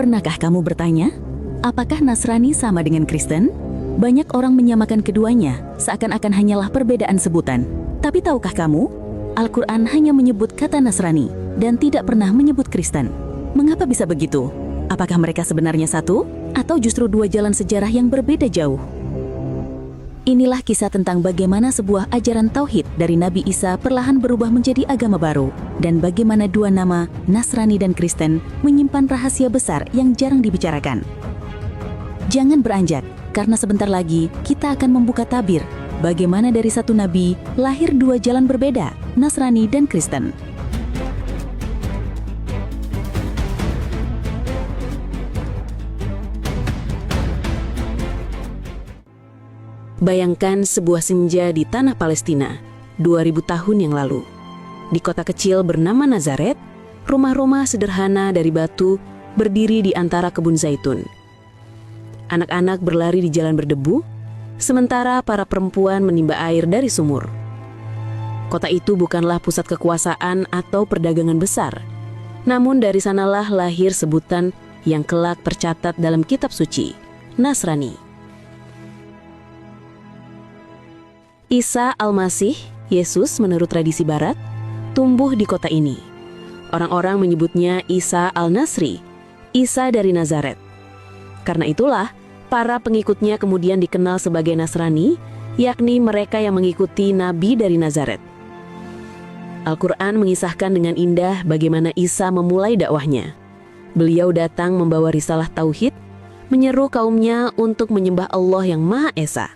Pernahkah kamu bertanya, apakah Nasrani sama dengan Kristen? Banyak orang menyamakan keduanya, seakan-akan hanyalah perbedaan sebutan. Tapi tahukah kamu, Al-Quran hanya menyebut kata Nasrani dan tidak pernah menyebut Kristen. Mengapa bisa begitu? Apakah mereka sebenarnya satu? Atau justru dua jalan sejarah yang berbeda jauh? Inilah kisah tentang bagaimana sebuah ajaran tauhid dari Nabi Isa perlahan berubah menjadi agama baru, dan bagaimana dua nama, Nasrani dan Kristen, menyimpan rahasia besar yang jarang dibicarakan. Jangan beranjak, karena sebentar lagi kita akan membuka tabir bagaimana dari satu nabi lahir dua jalan berbeda, Nasrani dan Kristen. Bayangkan sebuah senja di tanah Palestina 2000 tahun yang lalu. Di kota kecil bernama Nazaret, rumah-rumah sederhana dari batu berdiri di antara kebun zaitun. Anak-anak berlari di jalan berdebu, sementara para perempuan menimba air dari sumur. Kota itu bukanlah pusat kekuasaan atau perdagangan besar, namun dari sanalah lahir sebutan yang kelak tercatat dalam kitab suci, Nasrani. Isa Al-Masih, Yesus menurut tradisi Barat, tumbuh di kota ini. Orang-orang menyebutnya Isa Al-Nasri, Isa dari Nazaret. Karena itulah, para pengikutnya kemudian dikenal sebagai Nasrani, yakni mereka yang mengikuti Nabi dari Nazaret. Al-Quran mengisahkan dengan indah bagaimana Isa memulai dakwahnya. Beliau datang membawa risalah tauhid, menyeru kaumnya untuk menyembah Allah yang Maha Esa.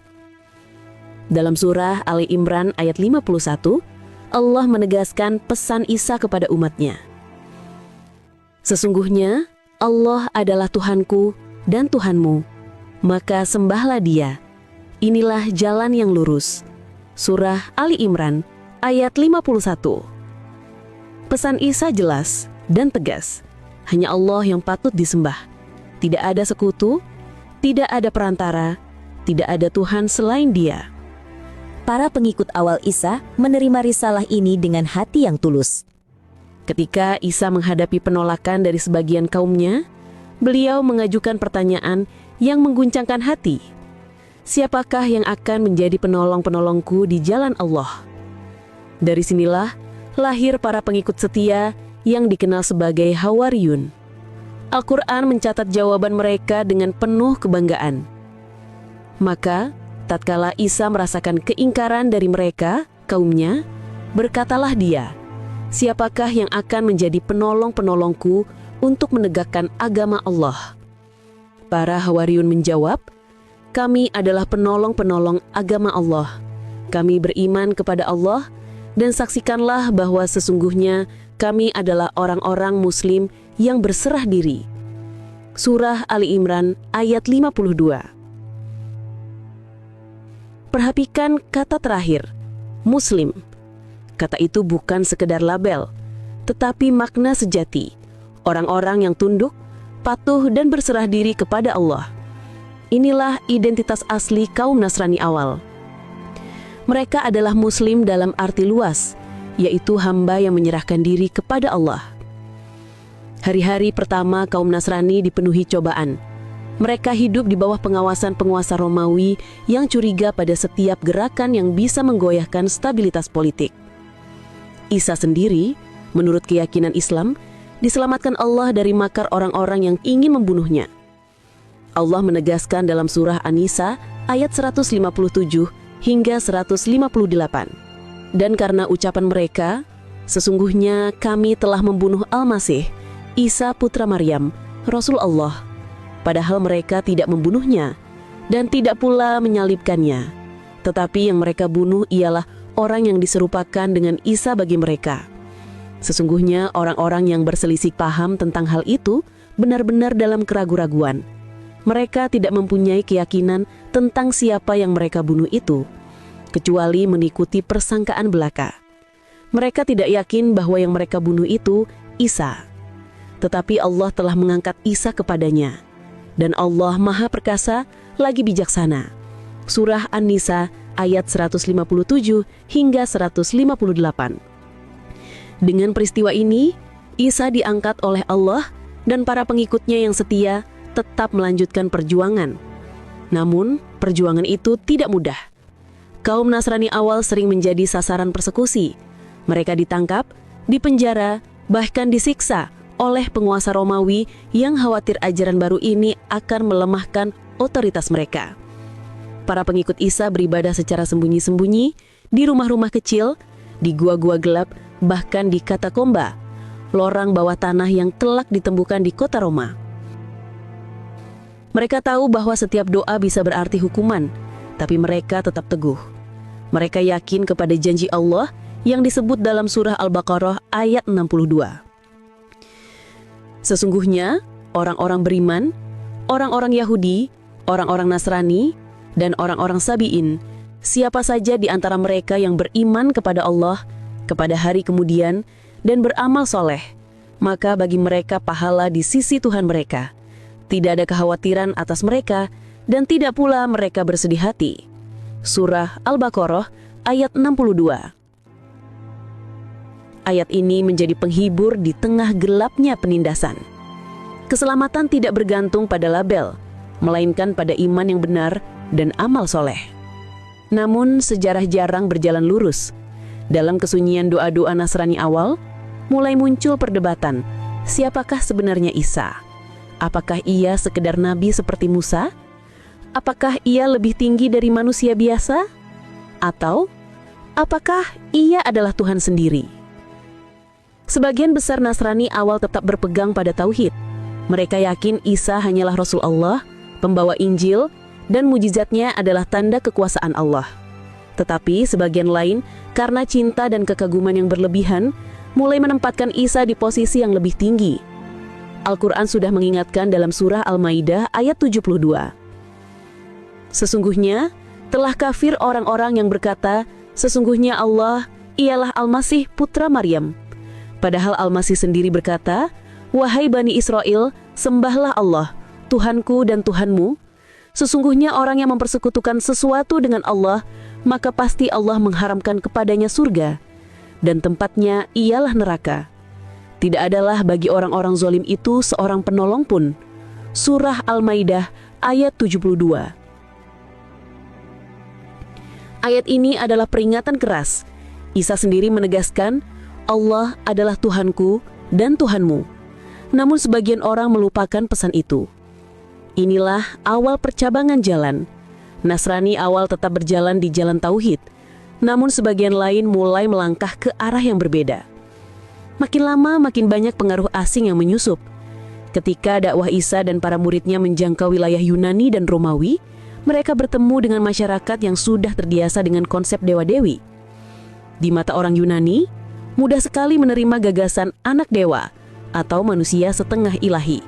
Dalam surah Ali Imran ayat 51, Allah menegaskan pesan Isa kepada umatnya. Sesungguhnya Allah adalah Tuhanku dan Tuhanmu, maka sembahlah Dia. Inilah jalan yang lurus. Surah Ali Imran ayat 51. Pesan Isa jelas dan tegas. Hanya Allah yang patut disembah. Tidak ada sekutu, tidak ada perantara, tidak ada Tuhan selain Dia. Para pengikut awal Isa menerima risalah ini dengan hati yang tulus. Ketika Isa menghadapi penolakan dari sebagian kaumnya, beliau mengajukan pertanyaan yang mengguncangkan hati. Siapakah yang akan menjadi penolong-penolongku di jalan Allah? Dari sinilah lahir para pengikut setia yang dikenal sebagai Hawariyun. Al-Quran mencatat jawaban mereka dengan penuh kebanggaan. Maka, tatkala Isa merasakan keingkaran dari mereka, kaumnya, berkatalah dia, siapakah yang akan menjadi penolong-penolongku untuk menegakkan agama Allah? Para Hawariyun menjawab, kami adalah penolong-penolong agama Allah. Kami beriman kepada Allah, dan saksikanlah bahwa sesungguhnya kami adalah orang-orang Muslim yang berserah diri. Surah Ali Imran ayat 52. Perhatikan kata terakhir, Muslim. Kata itu bukan sekedar label, tetapi makna sejati. Orang-orang yang tunduk, patuh dan berserah diri kepada Allah. Inilah identitas asli kaum Nasrani awal. Mereka adalah Muslim dalam arti luas, yaitu hamba yang menyerahkan diri kepada Allah. Hari-hari pertama kaum Nasrani dipenuhi cobaan. Mereka hidup di bawah pengawasan penguasa Romawi yang curiga pada setiap gerakan yang bisa menggoyahkan stabilitas politik. Isa sendiri, menurut keyakinan Islam, diselamatkan Allah dari makar orang-orang yang ingin membunuhnya. Allah menegaskan dalam surah An-Nisa ayat 157 hingga 158. Dan karena ucapan mereka, sesungguhnya kami telah membunuh Al-Masih, Isa putra Maryam, Rasul Allah, padahal mereka tidak membunuhnya dan tidak pula menyalibkannya. Tetapi yang mereka bunuh ialah orang yang diserupakan dengan Isa bagi mereka. Sesungguhnya orang-orang yang berselisih paham tentang hal itu benar-benar dalam keraguan-raguan. Mereka tidak mempunyai keyakinan tentang siapa yang mereka bunuh itu, kecuali mengikuti persangkaan belaka. Mereka tidak yakin bahwa yang mereka bunuh itu Isa. Tetapi Allah telah mengangkat Isa kepadanya. Dan Allah Maha Perkasa lagi bijaksana. Surah An-Nisa ayat 157 hingga 158. Dengan peristiwa ini, Isa diangkat oleh Allah dan para pengikutnya yang setia tetap melanjutkan perjuangan. Namun, perjuangan itu tidak mudah. Kaum Nasrani awal sering menjadi sasaran persekusi. Mereka ditangkap, dipenjara, bahkan disiksa oleh penguasa Romawi yang khawatir ajaran baru ini akan melemahkan otoritas mereka. Para pengikut Isa beribadah secara sembunyi-sembunyi di rumah-rumah kecil, di gua-gua gelap, bahkan di katakomba, lorang bawah tanah yang kelak ditemukan di kota Roma. Mereka tahu bahwa setiap doa bisa berarti hukuman, tapi mereka tetap teguh. Mereka yakin kepada janji Allah yang disebut dalam surah Al-Baqarah ayat 62. Sesungguhnya, orang-orang beriman, orang-orang Yahudi, orang-orang Nasrani, dan orang-orang Sabi'in, siapa saja di antara mereka yang beriman kepada Allah, kepada hari kemudian, dan beramal soleh, maka bagi mereka pahala di sisi Tuhan mereka. Tidak ada kekhawatiran atas mereka, dan tidak pula mereka bersedih hati. Surah Al-Baqarah ayat 62. Ayat ini menjadi penghibur di tengah gelapnya penindasan. Keselamatan tidak bergantung pada label, melainkan pada iman yang benar dan amal soleh. Namun sejarah jarang berjalan lurus. Dalam kesunyian doa-doa Nasrani awal, mulai muncul perdebatan, siapakah sebenarnya Isa? Apakah ia sekedar nabi seperti Musa? Apakah ia lebih tinggi dari manusia biasa? Atau apakah ia adalah Tuhan sendiri? Sebagian besar Nasrani awal tetap berpegang pada tauhid. Mereka yakin Isa hanyalah Rasul Allah, pembawa Injil, dan mujizatnya adalah tanda kekuasaan Allah. Tetapi sebagian lain, karena cinta dan kekaguman yang berlebihan, mulai menempatkan Isa di posisi yang lebih tinggi. Al-Quran sudah mengingatkan dalam surah Al-Maidah ayat 72. Sesungguhnya, telah kafir orang-orang yang berkata, sesungguhnya Allah ialah Al-Masih putra Maryam. Padahal Al-Masih sendiri berkata, wahai Bani Israel, sembahlah Allah, Tuhanku dan Tuhanmu. Sesungguhnya orang yang mempersekutukan sesuatu dengan Allah, maka pasti Allah mengharamkan kepadanya surga, dan tempatnya ialah neraka. Tidak adalah bagi orang-orang zalim itu seorang penolong pun. Surah Al-Maidah ayat 72. Ayat ini adalah peringatan keras. Isa sendiri menegaskan, Allah adalah Tuhanku dan Tuhanmu. Namun sebagian orang melupakan pesan itu. Inilah awal percabangan jalan. Nasrani awal tetap berjalan di jalan tauhid, namun sebagian lain mulai melangkah ke arah yang berbeda. Makin lama makin banyak pengaruh asing yang menyusup. Ketika dakwah Isa dan para muridnya menjangkau wilayah Yunani dan Romawi, mereka bertemu dengan masyarakat yang sudah terbiasa dengan konsep dewa-dewi. Di mata orang Yunani, mudah sekali menerima gagasan anak dewa atau manusia setengah ilahi.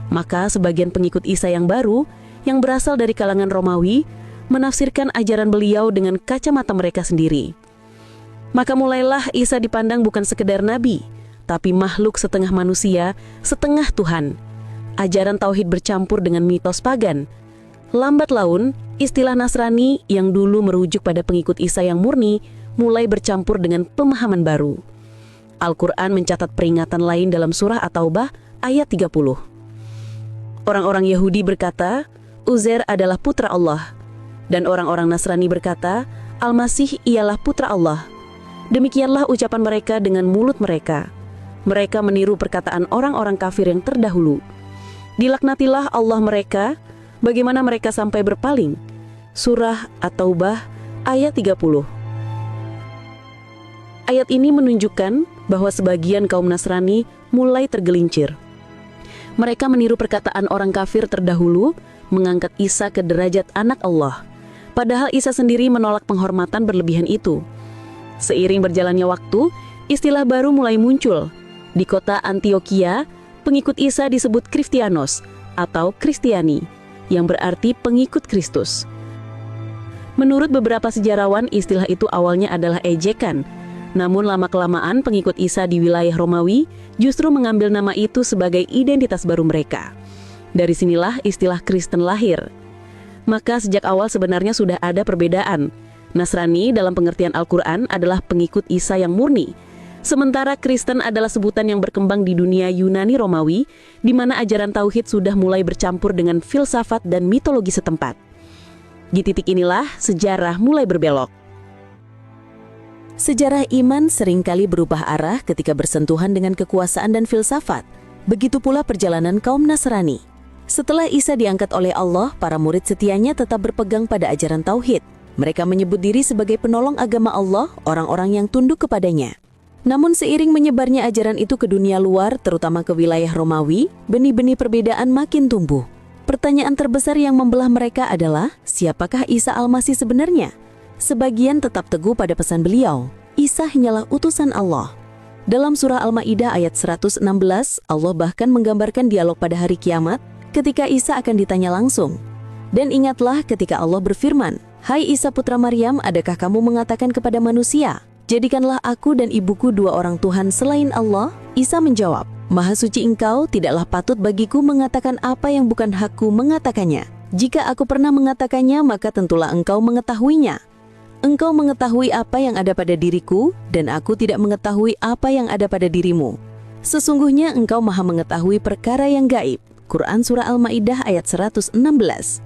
Maka sebagian pengikut Isa yang baru, yang berasal dari kalangan Romawi, menafsirkan ajaran beliau dengan kacamata mereka sendiri. Maka mulailah Isa dipandang bukan sekedar nabi, tapi makhluk setengah manusia, setengah Tuhan. Ajaran tauhid bercampur dengan mitos pagan. Lambat laun, istilah Nasrani yang dulu merujuk pada pengikut Isa yang murni, mulai bercampur dengan pemahaman baru. Al-Quran mencatat peringatan lain dalam surah At-Taubah ayat 30. Orang-orang Yahudi berkata, Uzair adalah putra Allah. Dan orang-orang Nasrani berkata, Al-Masih ialah putra Allah. Demikianlah ucapan mereka dengan mulut mereka. Mereka meniru perkataan orang-orang kafir yang terdahulu. Dilaknatilah Allah mereka, bagaimana mereka sampai berpaling. Surah At-Taubah ayat 30. Ayat ini menunjukkan bahwa sebagian kaum Nasrani mulai tergelincir. Mereka meniru perkataan orang kafir terdahulu, mengangkat Isa ke derajat anak Allah. Padahal Isa sendiri menolak penghormatan berlebihan itu. Seiring berjalannya waktu, istilah baru mulai muncul. Di kota Antioquia, pengikut Isa disebut Kristianos atau Kristiani, yang berarti pengikut Kristus. Menurut beberapa sejarawan, istilah itu awalnya adalah ejekan. Namun lama-kelamaan pengikut Isa di wilayah Romawi justru mengambil nama itu sebagai identitas baru mereka. Dari sinilah istilah Kristen lahir. Maka sejak awal sebenarnya sudah ada perbedaan. Nasrani dalam pengertian Al-Quran adalah pengikut Isa yang murni. Sementara Kristen adalah sebutan yang berkembang di dunia Yunani Romawi, di mana ajaran tauhid sudah mulai bercampur dengan filsafat dan mitologi setempat. Di titik inilah sejarah mulai berbelok. Sejarah iman seringkali berubah arah ketika bersentuhan dengan kekuasaan dan filsafat. Begitu pula perjalanan kaum Nasrani. Setelah Isa diangkat oleh Allah, para murid setianya tetap berpegang pada ajaran tauhid. Mereka menyebut diri sebagai penolong agama Allah, orang-orang yang tunduk kepadanya. Namun seiring menyebarnya ajaran itu ke dunia luar, terutama ke wilayah Romawi, benih-benih perbedaan makin tumbuh. Pertanyaan terbesar yang membelah mereka adalah, siapakah Isa Al-Masih sebenarnya? Sebagian tetap teguh pada pesan beliau, Isa hanyalah utusan Allah. Dalam surah Al-Maidah ayat 116, Allah bahkan menggambarkan dialog pada hari kiamat ketika Isa akan ditanya langsung. Dan ingatlah ketika Allah berfirman, "Hai Isa putra Maryam, adakah kamu mengatakan kepada manusia, jadikanlah aku dan ibuku dua orang Tuhan selain Allah?" Isa menjawab, "Maha suci engkau, tidaklah patut bagiku mengatakan apa yang bukan hakku mengatakannya. Jika aku pernah mengatakannya, maka tentulah engkau mengetahuinya. Engkau mengetahui apa yang ada pada diriku, dan aku tidak mengetahui apa yang ada pada dirimu. Sesungguhnya engkau maha mengetahui perkara yang gaib." Quran Surah Al-Maidah ayat 116.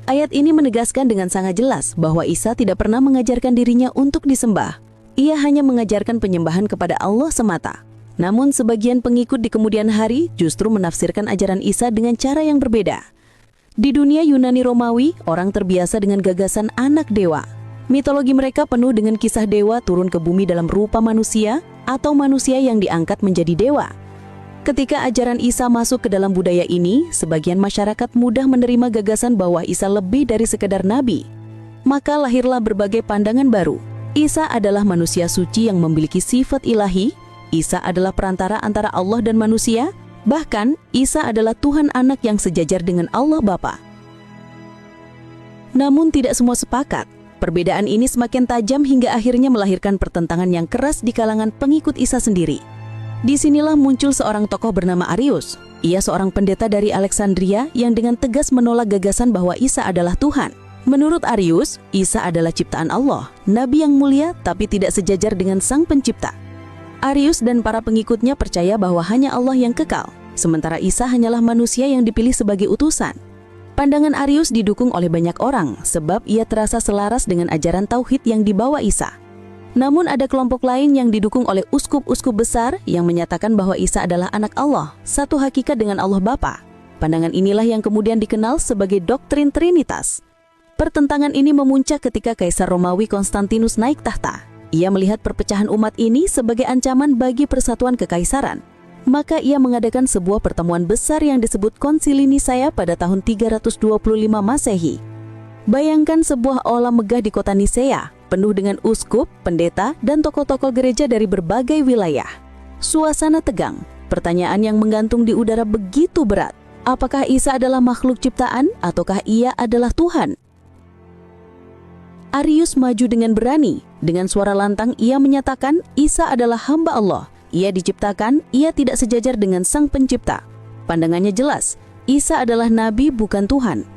Ayat ini menegaskan dengan sangat jelas bahwa Isa tidak pernah mengajarkan dirinya untuk disembah. Ia hanya mengajarkan penyembahan kepada Allah semata. Namun sebagian pengikut di kemudian hari justru menafsirkan ajaran Isa dengan cara yang berbeda. Di dunia Yunani Romawi, orang terbiasa dengan gagasan anak dewa. Mitologi mereka penuh dengan kisah dewa turun ke bumi dalam rupa manusia atau manusia yang diangkat menjadi dewa. Ketika ajaran Isa masuk ke dalam budaya ini, sebagian masyarakat mudah menerima gagasan bahwa Isa lebih dari sekedar nabi. Maka lahirlah berbagai pandangan baru. Isa adalah manusia suci yang memiliki sifat ilahi. Isa adalah perantara antara Allah dan manusia. Bahkan, Isa adalah Tuhan anak yang sejajar dengan Allah Bapa. Namun tidak semua sepakat. Perbedaan ini semakin tajam hingga akhirnya melahirkan pertentangan yang keras di kalangan pengikut Isa sendiri. Disinilah muncul seorang tokoh bernama Arius. Ia seorang pendeta dari Alexandria yang dengan tegas menolak gagasan bahwa Isa adalah Tuhan. Menurut Arius, Isa adalah ciptaan Allah, nabi yang mulia tapi tidak sejajar dengan Sang Pencipta. Arius dan para pengikutnya percaya bahwa hanya Allah yang kekal, sementara Isa hanyalah manusia yang dipilih sebagai utusan. Pandangan Arius didukung oleh banyak orang sebab ia terasa selaras dengan ajaran tauhid yang dibawa Isa. Namun ada kelompok lain yang didukung oleh uskup-uskup besar yang menyatakan bahwa Isa adalah anak Allah, satu hakikat dengan Allah Bapa. Pandangan inilah yang kemudian dikenal sebagai doktrin Trinitas. Pertentangan ini memuncak ketika Kaisar Romawi Konstantinus naik tahta. Ia melihat perpecahan umat ini sebagai ancaman bagi persatuan kekaisaran. Maka ia mengadakan sebuah pertemuan besar yang disebut Konsili Nisea pada tahun 325 Masehi. Bayangkan sebuah aula megah di kota Nisea, penuh dengan uskup, pendeta, dan tokoh-tokoh gereja dari berbagai wilayah. Suasana tegang, pertanyaan yang menggantung di udara begitu berat. Apakah Isa adalah makhluk ciptaan ataukah ia adalah Tuhan? Arius maju dengan berani. Dengan suara lantang ia menyatakan Isa adalah hamba Allah. Ia diciptakan, ia tidak sejajar dengan Sang Pencipta. Pandangannya jelas, Isa adalah nabi bukan Tuhan.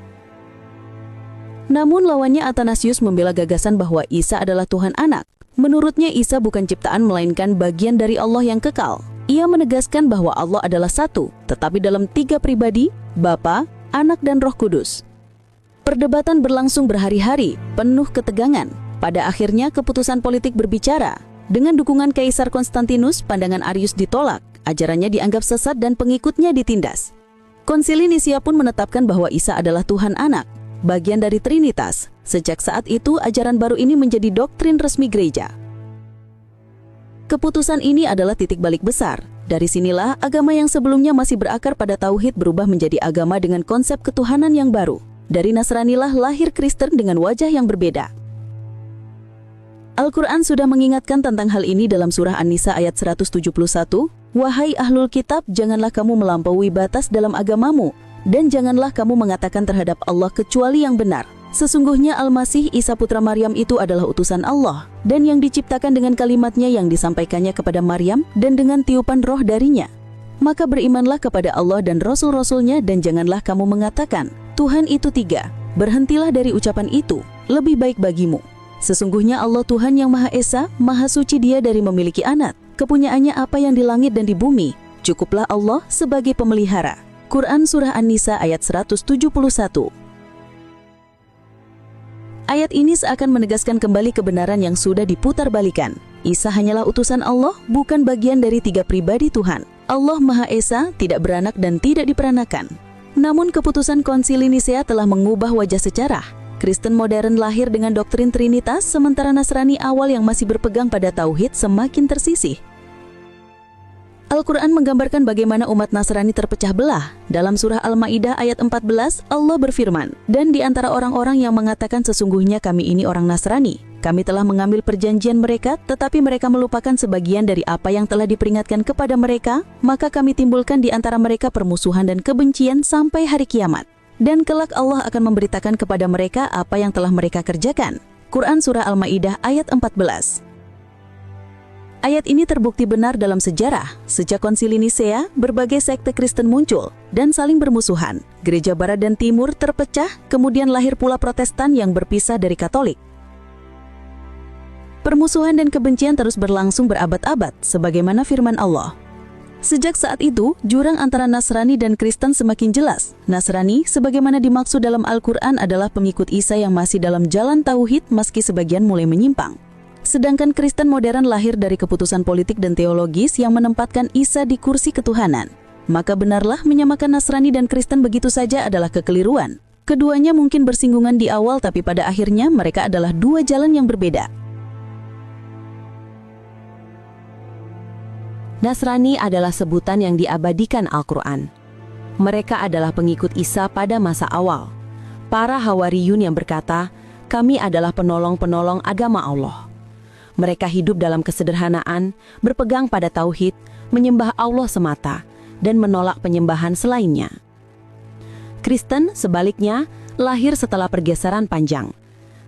Namun lawannya Athanasius membela gagasan bahwa Isa adalah Tuhan anak. Menurutnya Isa bukan ciptaan melainkan bagian dari Allah yang kekal. Ia menegaskan bahwa Allah adalah satu, tetapi dalam 3 pribadi, Bapa, Anak dan Roh Kudus. Perdebatan berlangsung berhari-hari, penuh ketegangan. Pada akhirnya keputusan politik berbicara. Dengan dukungan Kaisar Konstantinus, pandangan Arius ditolak, ajarannya dianggap sesat dan pengikutnya ditindas. Konsili Nisea pun menetapkan bahwa Isa adalah Tuhan anak, bagian dari Trinitas. Sejak saat itu, ajaran baru ini menjadi doktrin resmi gereja. Keputusan ini adalah titik balik besar. Dari sinilah, agama yang sebelumnya masih berakar pada tauhid berubah menjadi agama dengan konsep ketuhanan yang baru. Dari Nasranilah lahir Kristen dengan wajah yang berbeda. Al-Quran sudah mengingatkan tentang hal ini dalam surah An-Nisa ayat 171. Wahai ahlul kitab, janganlah kamu melampaui batas dalam agamamu, dan janganlah kamu mengatakan terhadap Allah kecuali yang benar. Sesungguhnya Al-Masih Isa putra Maryam itu adalah utusan Allah, dan yang diciptakan dengan kalimatnya yang disampaikannya kepada Maryam dan dengan tiupan roh darinya. Maka berimanlah kepada Allah dan Rasul-Rasulnya dan janganlah kamu mengatakan, Tuhan itu 3. Berhentilah dari ucapan itu, lebih baik bagimu. Sesungguhnya Allah Tuhan yang Maha Esa, Maha Suci Dia dari memiliki anak. Kepunyaannya apa yang di langit dan di bumi. Cukuplah Allah sebagai pemelihara. Quran Surah An-Nisa ayat 171. Ayat ini seakan menegaskan kembali kebenaran yang sudah diputarbalikan. Isa hanyalah utusan Allah, bukan bagian dari 3 pribadi Tuhan. Allah Maha Esa, tidak beranak dan tidak diperanakan. Namun keputusan Konsili Nisea telah mengubah wajah sejarah. Kristen modern lahir dengan doktrin Trinitas, sementara Nasrani awal yang masih berpegang pada Tauhid semakin tersisih. Al-Quran menggambarkan bagaimana umat Nasrani terpecah belah. Dalam surah Al-Ma'idah ayat 14, Allah berfirman, "Dan di antara orang-orang yang mengatakan sesungguhnya kami ini orang Nasrani, kami telah mengambil perjanjian mereka, tetapi mereka melupakan sebagian dari apa yang telah diperingatkan kepada mereka, maka kami timbulkan di antara mereka permusuhan dan kebencian sampai hari kiamat. Dan kelak Allah akan memberitakan kepada mereka apa yang telah mereka kerjakan." Quran Surah Al-Ma'idah ayat 14. Ayat ini terbukti benar dalam sejarah. Sejak Konsili Nisea, berbagai sekte Kristen muncul dan saling bermusuhan. Gereja Barat dan Timur terpecah, kemudian lahir pula Protestan yang berpisah dari Katolik. Permusuhan dan kebencian terus berlangsung berabad-abad, sebagaimana firman Allah. Sejak saat itu, jurang antara Nasrani dan Kristen semakin jelas. Nasrani, sebagaimana dimaksud dalam Al-Quran, adalah pengikut Isa yang masih dalam jalan Tauhid meski sebagian mulai menyimpang. Sedangkan Kristen modern lahir dari keputusan politik dan teologis yang menempatkan Isa di kursi ketuhanan. Maka benarlah menyamakan Nasrani dan Kristen begitu saja adalah kekeliruan. Keduanya mungkin bersinggungan di awal, tapi pada akhirnya mereka adalah 2 jalan yang berbeda. Nasrani adalah sebutan yang diabadikan Al-Quran. Mereka adalah pengikut Isa pada masa awal. Para Hawariyun yang berkata, "Kami adalah penolong-penolong agama Allah." Mereka hidup dalam kesederhanaan, berpegang pada Tauhid, menyembah Allah semata, dan menolak penyembahan selainnya. Kristen, sebaliknya, lahir setelah pergeseran panjang.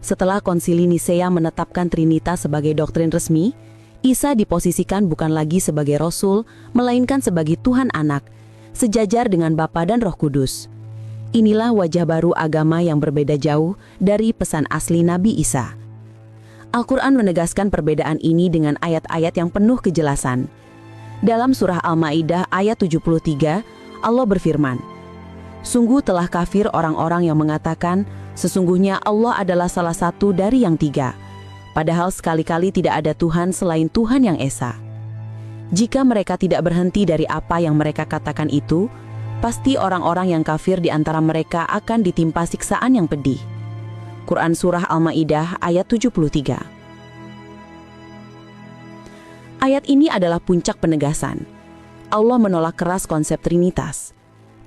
Setelah Konsili Nisea menetapkan Trinitas sebagai doktrin resmi, Isa diposisikan bukan lagi sebagai Rasul, melainkan sebagai Tuhan Anak, sejajar dengan Bapa dan Roh Kudus. Inilah wajah baru agama yang berbeda jauh dari pesan asli Nabi Isa. Al-Quran menegaskan perbedaan ini dengan ayat-ayat yang penuh kejelasan. Dalam surah Al-Ma'idah ayat 73, Allah berfirman, "Sungguh telah kafir orang-orang yang mengatakan, sesungguhnya Allah adalah salah satu dari yang 3. Padahal sekali-kali tidak ada Tuhan selain Tuhan yang Esa." Jika mereka tidak berhenti dari apa yang mereka katakan itu, pasti orang-orang yang kafir di antara mereka akan ditimpa siksaan yang pedih. Quran Surah Al-Ma'idah ayat 73. Ayat ini adalah puncak penegasan. Allah menolak keras konsep Trinitas.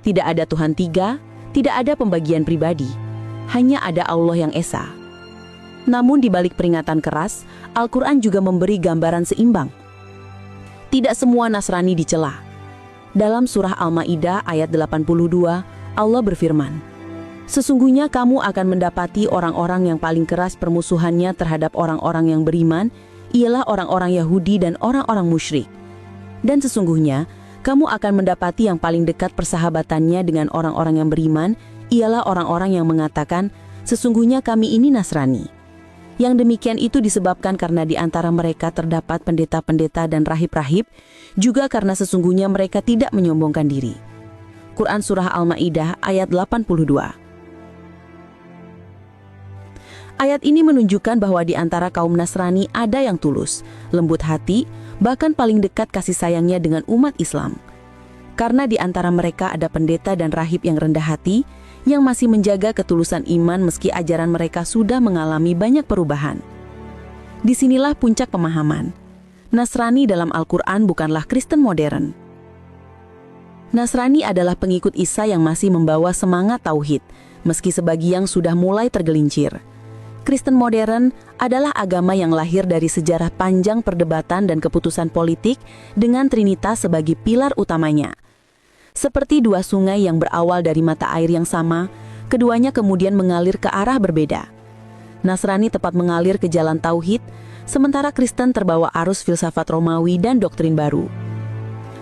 Tidak ada Tuhan 3, tidak ada pembagian pribadi. Hanya ada Allah yang Esa. Namun di balik peringatan keras, Al-Quran juga memberi gambaran seimbang. Tidak semua Nasrani dicela. Dalam surah Al-Ma'idah ayat 82, Allah berfirman, "Sesungguhnya kamu akan mendapati orang-orang yang paling keras permusuhannya terhadap orang-orang yang beriman, ialah orang-orang Yahudi dan orang-orang musyrik. Dan sesungguhnya, kamu akan mendapati yang paling dekat persahabatannya dengan orang-orang yang beriman, ialah orang-orang yang mengatakan, sesungguhnya kami ini Nasrani." Yang demikian itu disebabkan karena di antara mereka terdapat pendeta-pendeta dan rahib-rahib, juga karena sesungguhnya mereka tidak menyombongkan diri. Quran Surah Al-Ma'idah ayat 82. Ayat ini menunjukkan bahwa di antara kaum Nasrani ada yang tulus, lembut hati, bahkan paling dekat kasih sayangnya dengan umat Islam. Karena di antara mereka ada pendeta dan rahib yang rendah hati, yang masih menjaga ketulusan iman meski ajaran mereka sudah mengalami banyak perubahan. Disinilah puncak pemahaman. Nasrani dalam Al-Quran bukanlah Kristen modern. Nasrani adalah pengikut Isa yang masih membawa semangat Tauhid, meski sebagian sudah mulai tergelincir. Kristen modern adalah agama yang lahir dari sejarah panjang perdebatan dan keputusan politik dengan Trinitas sebagai pilar utamanya. Seperti 2 sungai yang berawal dari mata air yang sama, keduanya kemudian mengalir ke arah berbeda. Nasrani tepat mengalir ke jalan Tauhid, sementara Kristen terbawa arus filsafat Romawi dan doktrin baru.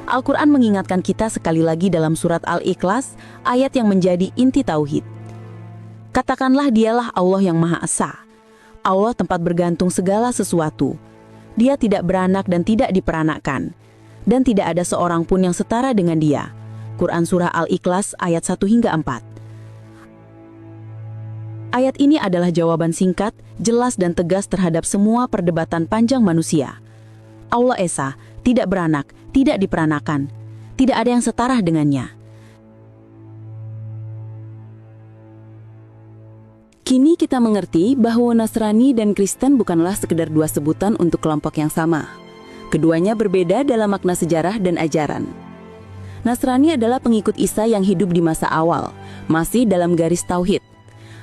Al-Quran mengingatkan kita sekali lagi dalam surat Al-Ikhlas, ayat yang menjadi inti Tauhid. Katakanlah dialah Allah yang Maha Esa. Allah tempat bergantung segala sesuatu. Dia tidak beranak dan tidak diperanakkan. Dan tidak ada seorang pun yang setara dengan Dia. Quran Surah Al-Ikhlas ayat 1 hingga 4. Ayat ini adalah jawaban singkat, jelas dan tegas terhadap semua perdebatan panjang manusia. Allah Esa, tidak beranak, tidak diperanakan. Tidak ada yang setara dengannya. Kini kita mengerti bahwa Nasrani dan Kristen bukanlah sekedar dua sebutan untuk kelompok yang sama. Keduanya berbeda dalam makna sejarah dan ajaran. Nasrani adalah pengikut Isa yang hidup di masa awal, masih dalam garis tauhid.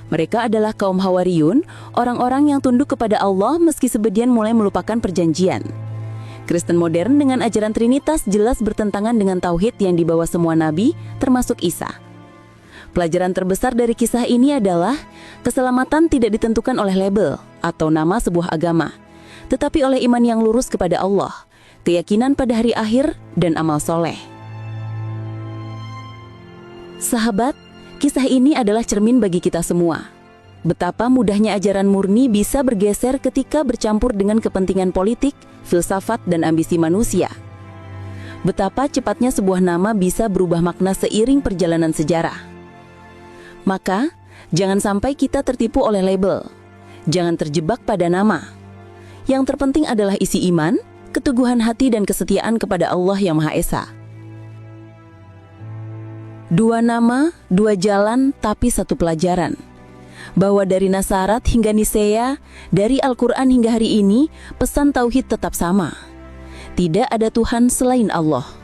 Mereka adalah kaum Hawariyun, orang-orang yang tunduk kepada Allah meski sebagian mulai melupakan perjanjian. Kristen modern dengan ajaran Trinitas jelas bertentangan dengan tauhid yang dibawa semua nabi, termasuk Isa. Pelajaran terbesar dari kisah ini adalah keselamatan tidak ditentukan oleh label atau nama sebuah agama, tetapi oleh iman yang lurus kepada Allah, keyakinan pada hari akhir, dan amal soleh. Sahabat, kisah ini adalah cermin bagi kita semua. Betapa mudahnya ajaran murni bisa bergeser ketika bercampur dengan kepentingan politik, filsafat, dan ambisi manusia. Betapa cepatnya sebuah nama bisa berubah makna seiring perjalanan sejarah. Maka, jangan sampai kita tertipu oleh label. Jangan terjebak pada nama. Yang terpenting adalah isi iman, keteguhan hati dan kesetiaan kepada Allah yang Maha Esa. Dua nama, dua jalan, tapi satu pelajaran. Bahwa dari Nasarat hingga Nisea, dari Al-Quran hingga hari ini, pesan tauhid tetap sama. Tidak ada Tuhan selain Allah.